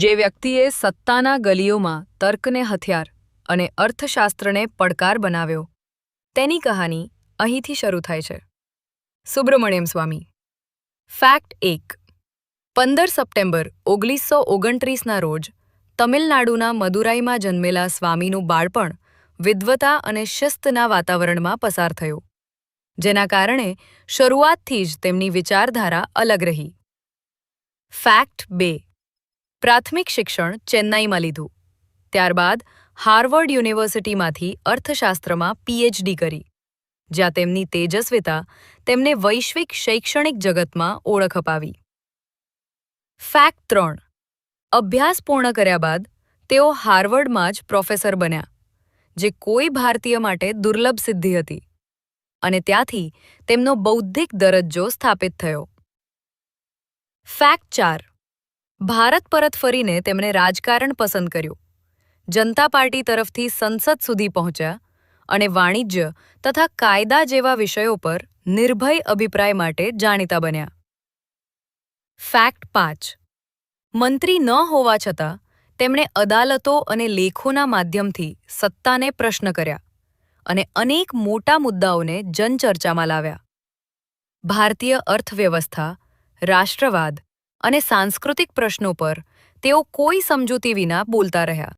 જે વ્યક્તિએ સત્તાના ગલીઓમાં તર્કને હથિયાર અને અર્થશાસ્ત્રને પડકાર બનાવ્યો, તેની કહાની અહીંથી શરૂ થાય છે. સુબ્રમણ્યમ સ્વામી. ફેક્ટ 1. 15 સપ્ટેમ્બર 1929ના રોજ તમિલનાડુના મદુરાઈમાં જન્મેલા સ્વામીનું બાળપણ વિદ્વતા અને શિસ્તના વાતાવરણમાં પસાર થયું, જેના કારણે શરૂઆતથી જ તેમની વિચારધારા અલગ રહી. ફેક્ટ 2. પ્રાથમિક શિક્ષણ ચેન્નાઈમાં લીધું, ત્યારબાદ હાર્વર્ડ યુનિવર્સિટીમાંથી અર્થશાસ્ત્રમાં પીએચડી કરી, જ્યાં તેમની તેજસ્વીતા તેમને વૈશ્વિક શૈક્ષણિક જગતમાં ઓળખ અપાવી. ફેક્ટ 3. અભ્યાસ પૂર્ણ કર્યા બાદ તેઓ હાર્વર્ડમાં જ પ્રોફેસર બન્યા, જે કોઈ ભારતીય માટે દુર્લભ સિદ્ધિ હતી, અને ત્યાંથી તેમનો બૌદ્ધિક દરજ્જો સ્થાપિત થયો. ફેક્ટ 4. ભારત પરત ફરીને તેમણે રાજકારણ પસંદ કર્યું, જનતા પાર્ટી તરફથી સંસદ સુધી પહોંચ્યા અને વાણિજ્ય તથા કાયદા જેવા વિષયો પર નિર્ભય અભિપ્રાય માટે જાણીતા બન્યા. ફેક્ટ 5. મંત્રી ન હોવા છતાં તેમણે અદાલતો અને લેખોના માધ્યમથી સત્તાને પ્રશ્ન કર્યા અને અનેક મોટા મુદ્દાઓને જનચર્ચામાં લાવ્યા. ભારતીય અર્થવ્યવસ્થા, રાષ્ટ્રવાદ અને સાંસ્કૃતિક પ્રશ્નો પર તેઓ કોઈ સમજૂતી વિના બોલતા રહ્યા.